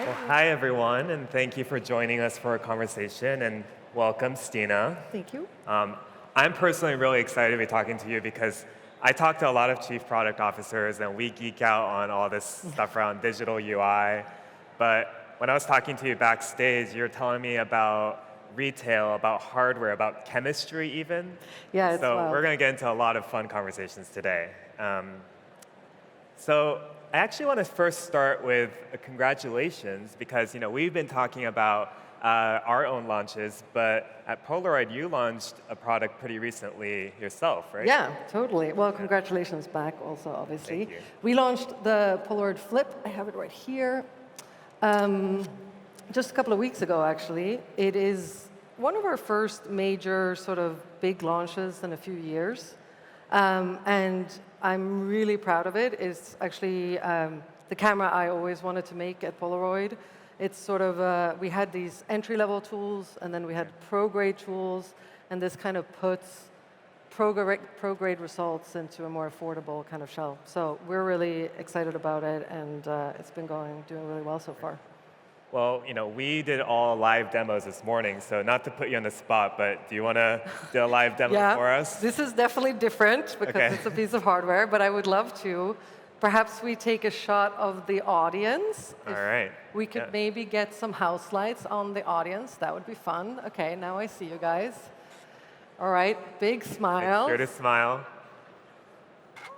Well, hi, everyone, and thank you for joining us for our conversation, and welcome, Stine. Thank you. I'm personally really excited to be talking to you because I talk to a lot of chief product officers, and we geek out on all this stuff around digital UI. But when I was talking to you backstage, you were telling me about retail, about hardware, about chemistry even. Yeah, it's So wild. we're going to get into a lot of fun conversations today. So I actually want to first start with congratulations because we've been talking about our own launches, but at Polaroid you launched a product pretty recently yourself, right? Yeah, totally. Well, congratulations back also, obviously. Thank you. We launched the Polaroid Flip. I have it right here. Just a couple of weeks ago, actually. It is one of our first major sort of big launches in a few years. And I'm really proud of it. It's actually the camera I always wanted to make at Polaroid. It's sort of, we had these entry-level tools, and then we had pro-grade tools, and this kind of puts pro-grade results into a more affordable kind of shell. So we're really excited about it, and it's been doing really well so far. Well, we did all live demos this morning, so not to put you on the spot, but do you want to do a live demo for us? This is definitely different because it's a piece of hardware, but I would love to. Perhaps we take a shot of the audience. All right. We could maybe get some house lights on the audience. That would be fun. Okay, now I see you guys. All right, big smile. Make sure to smile.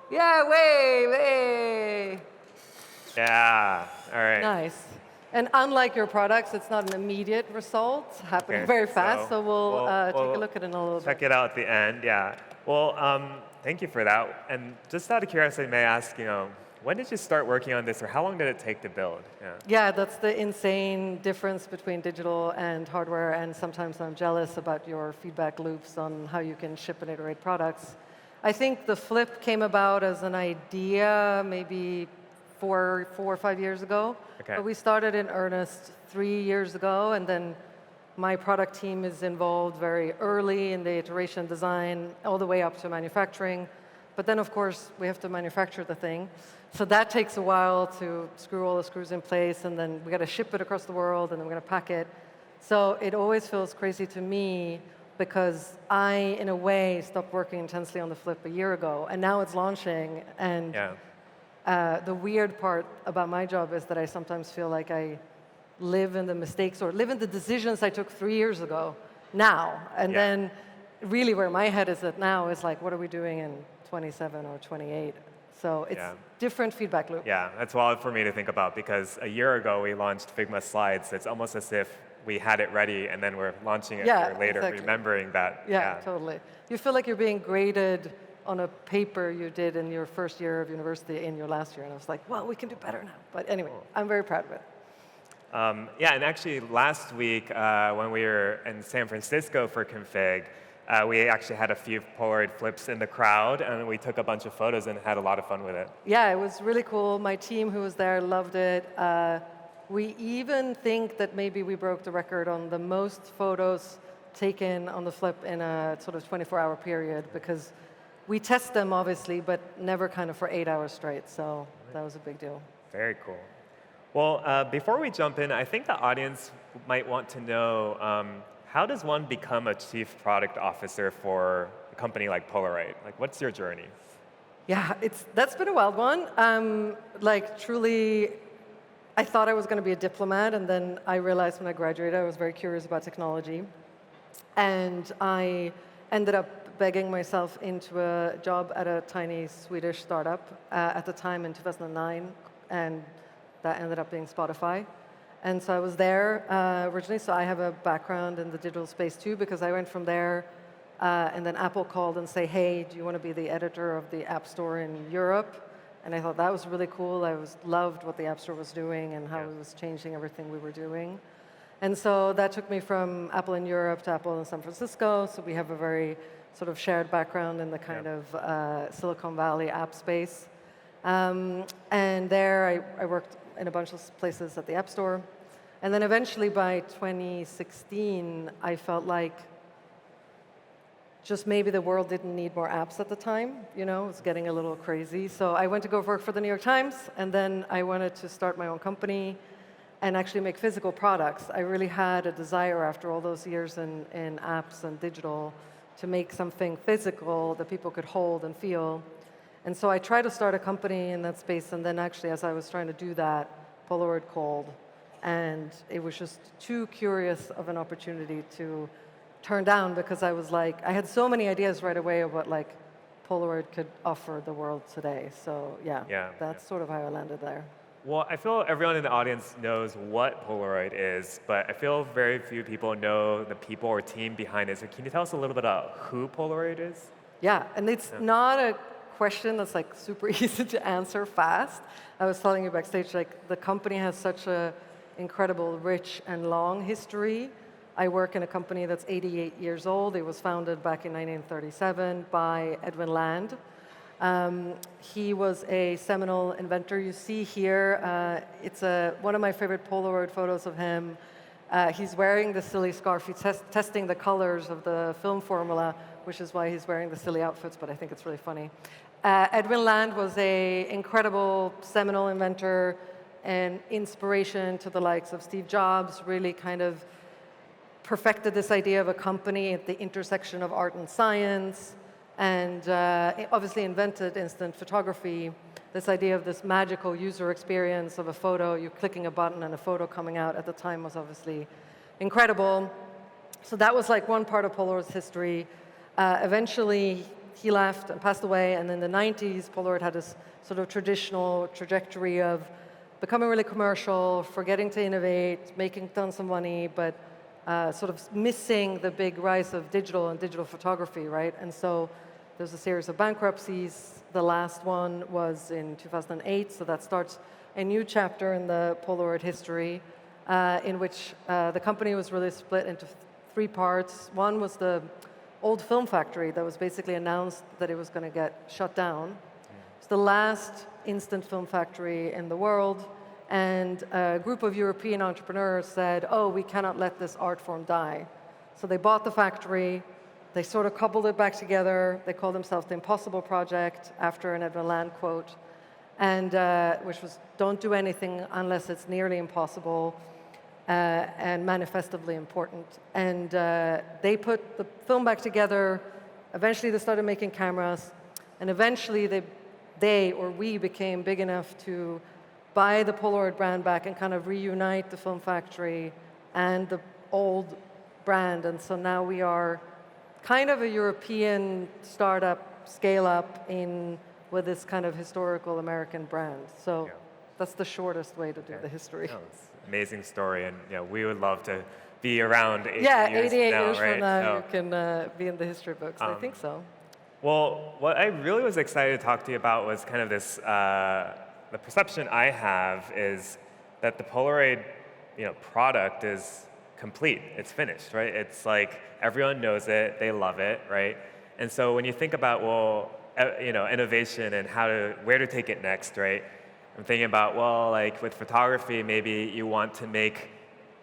Yeah, way. Yeah, all right. Nice. And unlike your products, it's not an immediate result. It's happening very fast, so we'll take a look at it in a little bit. Check it out at the end, yeah. Well, thank you for that. And just out of curiosity, may I ask, when did you start working on this, or how long did it take to build? Yeah, that's the insane difference between digital and hardware, and sometimes I'm jealous about your feedback loops on how you can ship and iterate products. I think the Flip came about as an idea maybe four or 5 years ago. Okay. But we started in earnest 3 years ago, and then my product team is involved very early in the iteration design, all the way up to manufacturing. But then, of course, we have to manufacture the thing. So that takes a while to screw all the screws in place, and then we got to ship it across the world, and then we're going to pack it. So it always feels crazy to me because I, in a way, stopped working intensely on the Flip a year ago, and now it's launching, and the weird part about my job is that I sometimes feel like I live in the mistakes or live in the decisions I took 3 years ago now. And then really where my head is at now is like, what are we doing in 27 or 28? So it's different feedback loop. Yeah, that's wild for me to think about because a year ago we launched Figma Slides. It's almost as if we had it ready and then we're launching it a year later, remembering that. Yeah, totally. You feel like you're being graded on a paper you did in your first year of university in your last year. And I was like, well, we can do better now. But anyway, I'm very proud of it. And actually last week when we were in San Francisco for Config, we actually had a few Polaroid Flips in the crowd, and we took a bunch of photos and had a lot of fun with it. Yeah, it was really cool. My team who was there loved it. We even think that maybe we broke the record on the most photos taken on the Flip in a sort of 24-hour period because we test them, obviously, but never kind of for 8 hours straight. So that was a big deal. Very cool. Well, before we jump in, I think the audience might want to know, how does one become a chief product officer for a company like Polaroid? Like, what's your journey? Yeah, that's been a wild one. Truly, I thought I was going to be a diplomat, and then I realized when I graduated I was very curious about technology. And I ended up begging myself into a job at a tiny Swedish startup at the time in 2009, and that ended up being Spotify. And so I was there originally, so I have a background in the digital space too, because I went from there, and then Apple called and say, hey, do you want to be the editor of the App Store in Europe? And I thought that was really cool. I loved what the App Store was doing and how it was changing everything we were doing. And so that took me from Apple in Europe to Apple in San Francisco, so we have a very sort of shared background in the kind of Silicon Valley app space. And there I worked in a bunch of places at the App Store. And then eventually by 2016, I felt like just maybe the world didn't need more apps at the time. It was getting a little crazy. So I went to go work for the New York Times, and then I wanted to start my own company. and actually make physical products. I really had a desire after all those years in apps and digital to make something physical that people could hold and feel. And so I tried to start a company in that space, and then actually as I was trying to do that, Polaroid called. And it was just too curious of an opportunity to turn down, because I was like, I had so many ideas right away of what like Polaroid could offer the world today. So yeah, that's sort of how I landed there. Well, I feel everyone in the audience knows what Polaroid is, but I feel very few people know the people or team behind it. So can you tell us a little bit about who Polaroid is? Yeah, and it's not a question that's like super easy to answer fast. I was telling you backstage, like the company has such a incredible, rich and long history. I work in a company that's 88 years old. It was founded back in 1937 by Edwin Land. He was a seminal inventor. You see here, it's one of my favorite Polaroid photos of him. He's wearing the silly scarf. He's testing the colors of the film formula, which is why he's wearing the silly outfits, but I think it's really funny. Edwin Land was an incredible seminal inventor and inspiration to the likes of Steve Jobs, really kind of perfected this idea of a company at the intersection of art and science, and obviously invented instant photography, this idea of this magical user experience of a photo, you're clicking a button and a photo coming out at the time was obviously incredible. So that was like one part of Polaroid's history. Eventually, he left and passed away, and in the 90s, Polaroid had this sort of traditional trajectory of becoming really commercial, forgetting to innovate, making tons of money, but sort of missing the big rise of digital and digital photography, right? And so there's a series of bankruptcies. The last one was in 2008, so that starts a new chapter in the Polaroid history, in which the company was really split into three parts. One was the old film factory that was basically announced that it was going to get shut down. It's the last instant film factory in the world, and a group of European entrepreneurs said, oh, we cannot let this art form die. So they bought the factory, they sort of coupled it back together, they called themselves the Impossible Project, after an Edwin Land quote, and which was, don't do anything unless it's nearly impossible, and manifestively important. And they put the film back together. Eventually, they started making cameras. And eventually, we became big enough to buy the Polaroid brand back and kind of reunite the film factory and the old brand. And so now we are kind of a European startup, scale-up with this kind of historical American brand. So that's the shortest way to do the history. It's an amazing story, and we would love to be around 88 years right? from now, you can be in the history books. I think so. Well, what I really was excited to talk to you about was kind of this, the perception I have is that the Polaroid product is complete, it's finished, right? It's like everyone knows it, they love it, right? And so when you think about, innovation and where to take it next, right? I'm thinking about, like with photography, maybe you want to make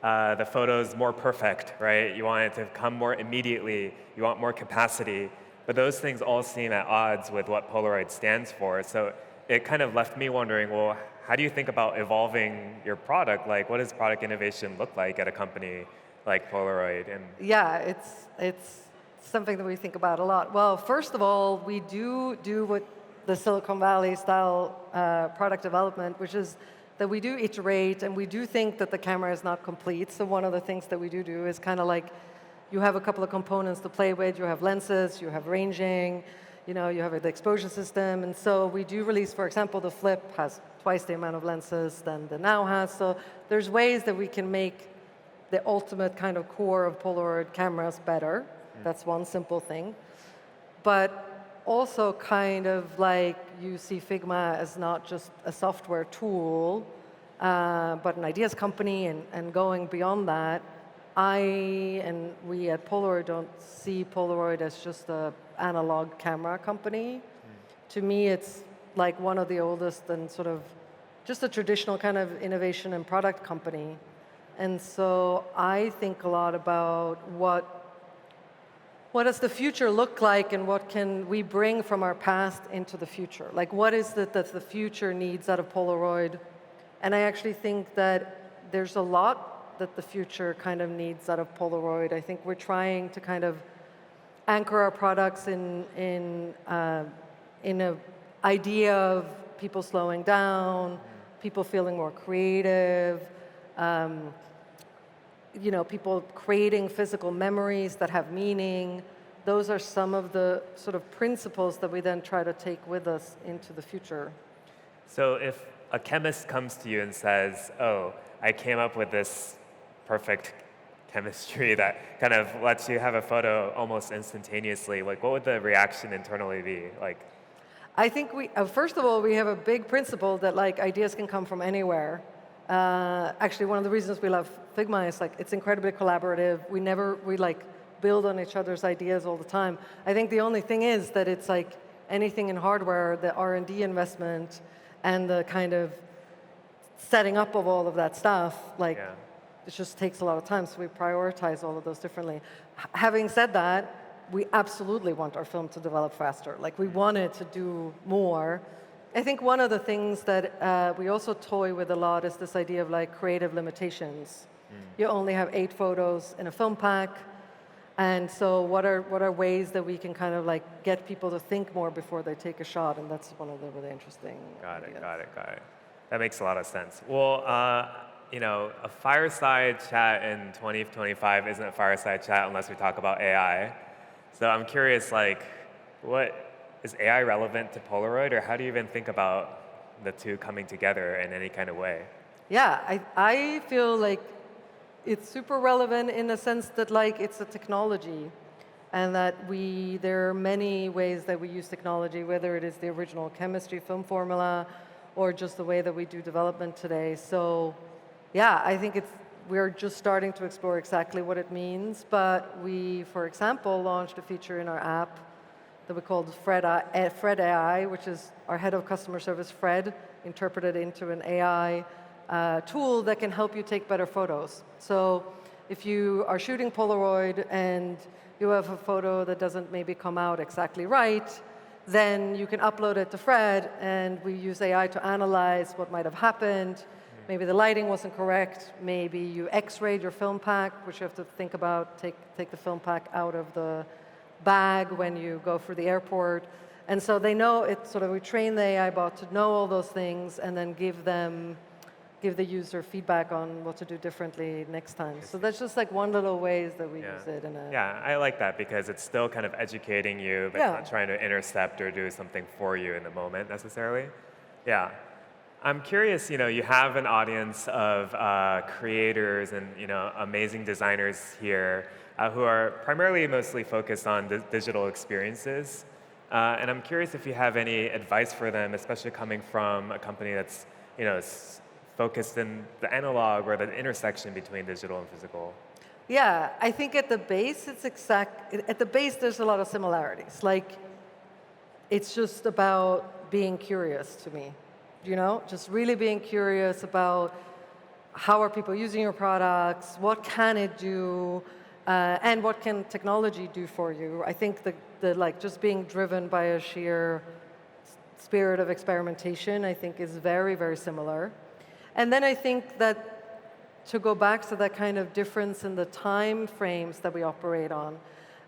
the photos more perfect, right? You want it to come more immediately, you want more capacity, but those things all seem at odds with what Polaroid stands for. So it kind of left me wondering, well, how do you think about evolving your product? Like, what does product innovation look like at a company like Polaroid? And it's something that we think about a lot. Well, first of all, we do what the Silicon Valley style product development, which is that we do iterate, and we do think that the camera is not complete. So one of the things that we do is kind of like, you have a couple of components to play with. You have lenses, you have ranging, you have the exposure system. And so we do release, for example, the Flip has twice the amount of lenses than the Now has. So there's ways that we can make the ultimate kind of core of Polaroid cameras better. That's one simple thing. But also kind of like you see Figma as not just a software tool, but an ideas company, and going beyond that, we at Polaroid don't see Polaroid as just an analog camera company. To me, it's like one of the oldest and sort of just a traditional kind of innovation and product company. And so I think a lot about what does the future look like, and what can we bring from our past into the future? Like, what is it that the future needs out of Polaroid? And I actually think that there's a lot that the future kind of needs out of Polaroid. I think we're trying to kind of anchor our products in a idea of people slowing down, people feeling more creative, people creating physical memories that have meaning. Those are some of the sort of principles that we then try to take with us into the future. So if a chemist comes to you and says, oh, I came up with this perfect chemistry that kind of lets you have a photo almost instantaneously, like what would the reaction internally be? Like, I think first of all, we have a big principle that like ideas can come from anywhere. Actually, one of the reasons we love Figma is like it's incredibly collaborative. We like build on each other's ideas all the time. I think the only thing is that it's like anything in hardware, the R&D investment and the kind of setting up of all of that stuff, like it just takes a lot of time, so we prioritize all of those differently. Having said that, we absolutely want our film to develop faster. Like we want it to do more. I think one of the things that we also toy with a lot is this idea of like creative limitations. You only have 8 photos in a film pack. And so what are ways that we can kind of like get people to think more before they take a shot? And that's one of the really interesting ideas. Got it. That makes a lot of sense. Well, a fireside chat in 2025 isn't a fireside chat unless we talk about AI. So I'm curious, like, is AI relevant to Polaroid, or how do you even think about the two coming together in any kind of way? Yeah, I feel like it's super relevant in the sense that like it's a technology and that there are many ways that we use technology, whether it is the original chemistry film formula or just the way that we do development today. So yeah, I think we're just starting to explore exactly what it means, but we, for example, launched a feature in our app that we called Fred AI, which is our head of customer service, Fred, interpreted into an AI tool that can help you take better photos. So if you are shooting Polaroid and you have a photo that doesn't maybe come out exactly right, then you can upload it to Fred, and we use AI to analyze what might have happened. Maybe the lighting wasn't correct. Maybe you X-rayed your film pack, which you have to think about, take the film pack out of the bag when you go for the airport. And so they know it, sort of we train the AI bot to know all those things and then give the user feedback on what to do differently next time. So that's just like one little ways that we use it. Yeah, I like that because it's still kind of educating you, but not trying to intercept or do something for you in the moment necessarily. Yeah. I'm curious, you have an audience of creators and, amazing designers here who are primarily mostly focused on digital experiences. And I'm curious if you have any advice for them, especially coming from a company that's, focused in the analog or the intersection between digital and physical. Yeah, I think at the base, there's a lot of similarities. Like, it's just about being curious to me. Just really being curious about how are people using your products, what can it do, and what can technology do for you. I think the like just being driven by a sheer spirit of experimentation, I think is very, very similar. And then I think that to go back to that kind of difference in the time frames that we operate on,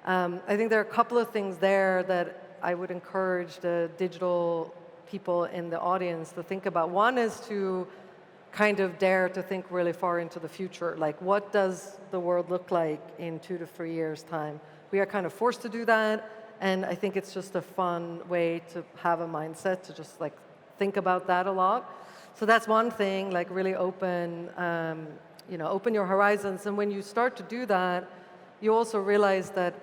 I think there are a couple of things there that I would encourage the digital people in the audience to think about. One is to kind of dare to think really far into the future. Like, what does the world look like in 2 to 3 years' time? We are kind of forced to do that, and I think it's just a fun way to have a mindset to just like think about that a lot. So that's one thing, like really open your horizons. And when you start to do that, you also realize that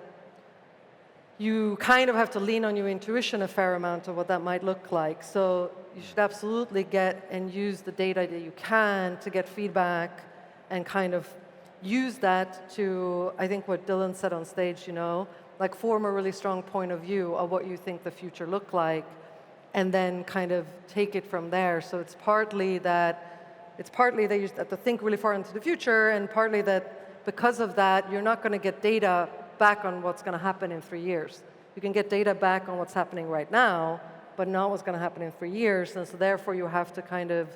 you kind of have to lean on your intuition a fair amount of what that might look like. So you should absolutely get and use the data that you can to get feedback and kind of use that to, I think what Dylan said on stage, like form a really strong point of view of what you think the future look like, and then kind of take it from there. So it's partly that you have to think really far into the future, and partly that because of that, you're not going to get data back on what's going to happen in 3 years. You can get data back on what's happening right now, but not what's going to happen in 3 years. And so therefore, you have to kind of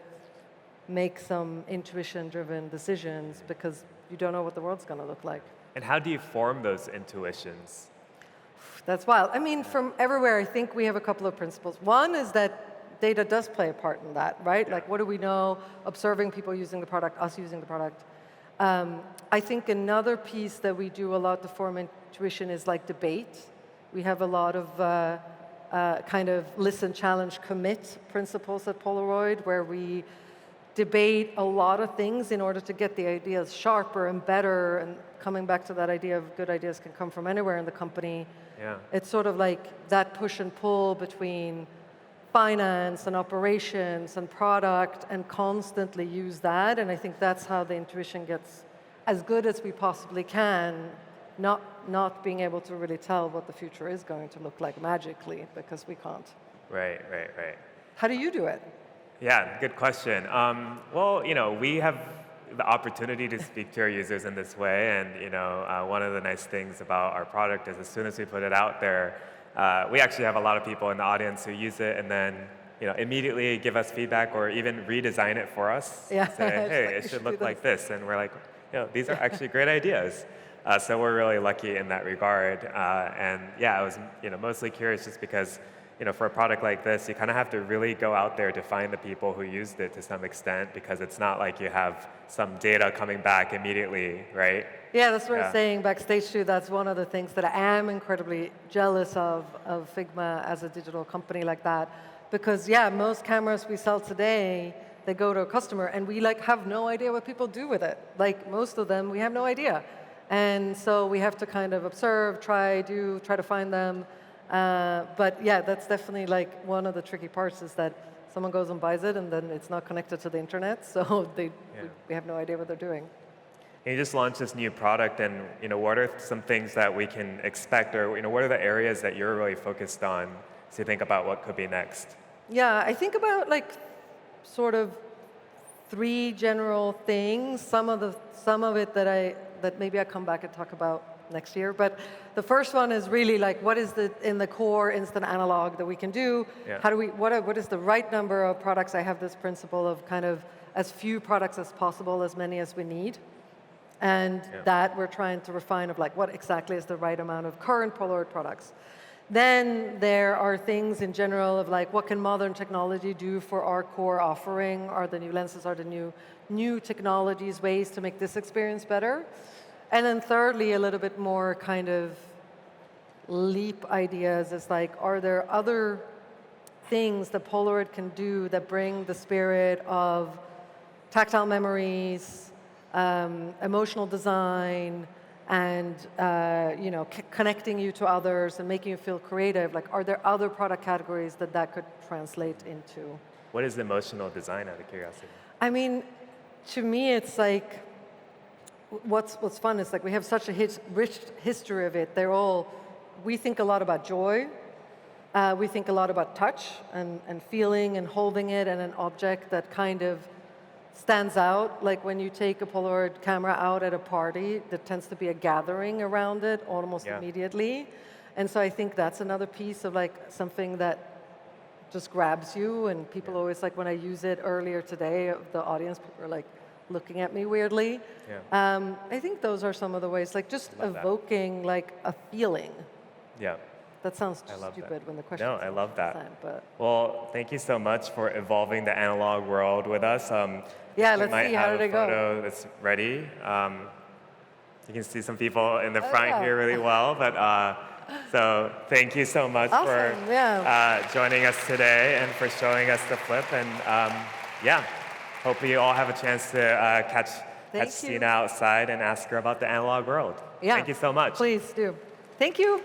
make some intuition-driven decisions because you don't know what the world's going to look like. And how do you form those intuitions? That's wild. I mean, from everywhere, I think we have a couple of principles. One is that data does play a part in that, right? Like, what do we know? Observing people using the product, us using the product. I think another piece that we do a lot to form intuition is like debate. We have a lot of kind of listen, challenge, commit principles at Polaroid, where we debate a lot of things in order to get the ideas sharper and better. And coming back to that idea of good ideas can come from anywhere in the company. Yeah. It's sort of like that push and pull between finance and operations and product, and constantly use that. And I think that's how the intuition gets as good as we possibly can, not being able to really tell what the future is going to look like magically, because we can't. Right. How do you do it? Yeah, good question. Well, we have the opportunity to speak to our users in this way, and one of the nice things about our product is as soon as we put it out there, we actually have a lot of people in the audience who use it and then immediately give us feedback or even redesign it for us. Yeah. Say, hey, it should look like this, and we're like, these are actually great ideas. So we're really lucky in that regard. And yeah, I was mostly curious just because for a product like this, you kind of have to really go out there to find the people who used it to some extent, because it's not like you have some data coming back immediately, right? Yeah, that's what I was saying backstage too. That's one of the things that I am incredibly jealous of Figma as a digital company like that. Because most cameras we sell today, they go to a customer and we have no idea what people do with it. Like most of them, we have no idea. And so we have to kind of observe, try to find them. But yeah, that's definitely one of the tricky parts, is that someone goes and buys it and then it's not connected to the internet, so we have no idea what they're doing. And you just launched this new product, and what are some things that we can expect, or what are the areas that you're really focused on as you think about what could be next? Yeah, I think about sort of 3 general things. Some of it that maybe I come back and talk about next year. But the first one is really what is in the core instant analog that we can do? Yeah. How do what is the right number of products? I have this principle of kind of as few products as possible, as many as we need. And that we're trying to refine of what exactly is the right amount of current Polaroid products. Then there are things in general of what can modern technology do for our core offering? Are the new lenses, are the new technologies ways to make this experience better? And then thirdly, a little bit more kind of leap ideas is are there other things that Polaroid can do that bring the spirit of tactile memories, emotional design, and connecting you to others and making you feel creative? Are there other product categories that could translate into? What is emotional design, out of curiosity? I mean, to me, it's what's fun is we have such a rich history of it. We think a lot about joy. We think a lot about touch and feeling and holding it, and an object that kind of stands out. When you take a Polaroid camera out at a party, there tends to be a gathering around it almost immediately. And so I think that's another piece of something that just grabs you. And people always when I use it earlier today, the audience, people were looking at me weirdly. I think those are some of the ways, just evoking a feeling. Yeah. That sounds stupid when the question. No, I love that. But well, thank you so much for evolving the analog world with us. Let's see, how did it go? Photo that's ready. You can see some people in the front here really well, but so thank you so much for joining us today and for showing us the Flip. And hope you all have a chance to catch Stine outside and ask her about the analog world. Yeah. Thank you so much. Please do. Thank you.